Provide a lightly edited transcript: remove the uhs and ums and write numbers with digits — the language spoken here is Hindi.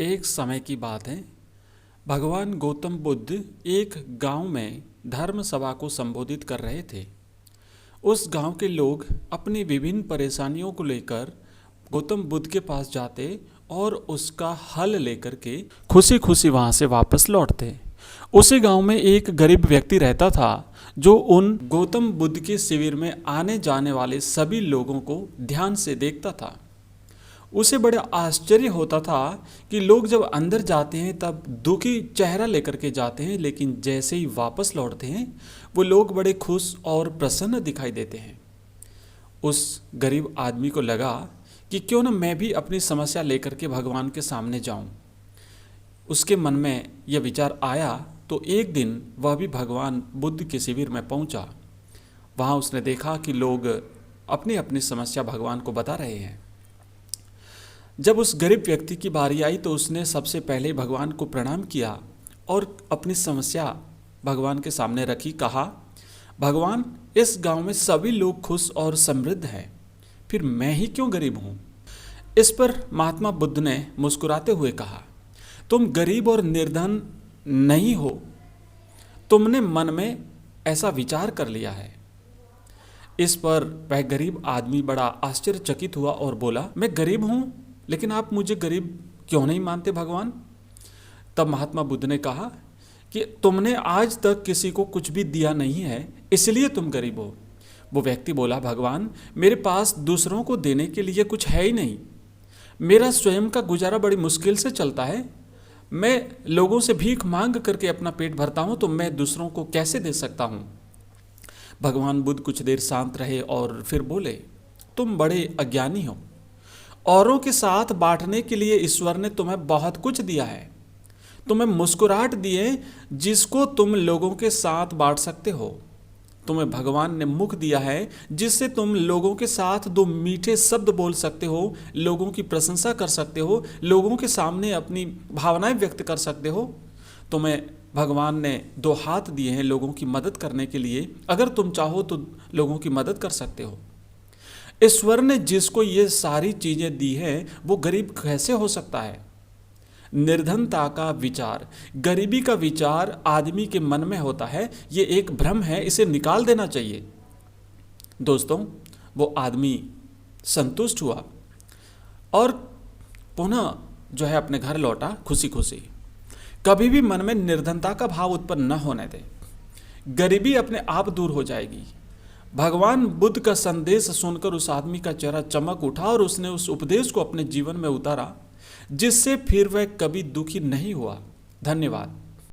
एक समय की बात है। भगवान गौतम बुद्ध एक गांव में धर्म सभा को संबोधित कर रहे थे। उस गांव के लोग अपनी विभिन्न परेशानियों को लेकर गौतम बुद्ध के पास जाते और उसका हल लेकर के खुशी खुशी वहां से वापस लौटते। उसी गांव में एक गरीब व्यक्ति रहता था जो उन गौतम बुद्ध के शिविर में आने जाने वाले सभी लोगों को ध्यान से देखता था। उसे बड़ा आश्चर्य होता था कि लोग जब अंदर जाते हैं तब दुखी चेहरा लेकर के जाते हैं, लेकिन जैसे ही वापस लौटते हैं वो लोग बड़े खुश और प्रसन्न दिखाई देते हैं। उस गरीब आदमी को लगा कि क्यों न मैं भी अपनी समस्या लेकर के भगवान के सामने जाऊं। उसके मन में यह विचार आया तो एक दिन वह भी भगवान बुद्ध के शिविर में पहुंचा। वहां उसने देखा कि लोग अपनी अपनी समस्या भगवान को बता रहे हैं। जब उस गरीब व्यक्ति की बारी आई तो उसने सबसे पहले भगवान को प्रणाम किया और अपनी समस्या भगवान के सामने रखी। कहा, भगवान, इस गांव में सभी लोग खुश और समृद्ध हैं, फिर मैं ही क्यों गरीब हूँ। इस पर महात्मा बुद्ध ने मुस्कुराते हुए कहा, तुम गरीब और निर्धन नहीं हो, तुमने मन में ऐसा विचार कर लिया है। इस पर वह गरीब आदमी बड़ा आश्चर्यचकित हुआ और बोला, मैं गरीब हूँ, लेकिन आप मुझे गरीब क्यों नहीं मानते भगवान। तब महात्मा बुद्ध ने कहा कि तुमने आज तक किसी को कुछ भी दिया नहीं है, इसलिए तुम गरीब हो। वो व्यक्ति बोला, भगवान, मेरे पास दूसरों को देने के लिए कुछ है ही नहीं। मेरा स्वयं का गुजारा बड़ी मुश्किल से चलता है। मैं लोगों से भीख मांग करके अपना पेट भरता हूँ, तो मैं दूसरों को कैसे दे सकता हूँ। भगवान बुद्ध कुछ देर शांत रहे और फिर बोले, तुम बड़े अज्ञानी हो। औरों के साथ बांटने के लिए ईश्वर ने तुम्हें बहुत कुछ दिया है। तुम्हें मुस्कुराहट दी है जिसको तुम लोगों के साथ बांट सकते हो। तुम्हें भगवान ने मुख दिया है जिससे तुम लोगों के साथ दो मीठे शब्द बोल सकते हो, लोगों की प्रशंसा कर सकते हो, लोगों के सामने अपनी भावनाएं व्यक्त कर सकते हो। तुम्हें भगवान ने दो हाथ दिए हैं लोगों की मदद करने के लिए। अगर तुम चाहो तो लोगों की मदद कर सकते हो। ईश्वर ने जिसको ये सारी चीजें दी हैं वो गरीब कैसे हो सकता है। निर्धनता का विचार, गरीबी का विचार आदमी के मन में होता है, ये एक भ्रम है, इसे निकाल देना चाहिए। दोस्तों, वो आदमी संतुष्ट हुआ और पुनः जो है अपने घर लौटा खुशी खुशी। कभी भी मन में निर्धनता का भाव उत्पन्न न होने दे, गरीबी अपने आप दूर हो जाएगी। भगवान बुद्ध का संदेश सुनकर उस आदमी का चेहरा चमक उठा और उसने उस उपदेश को अपने जीवन में उतारा, जिससे फिर वह कभी दुखी नहीं हुआ। धन्यवाद।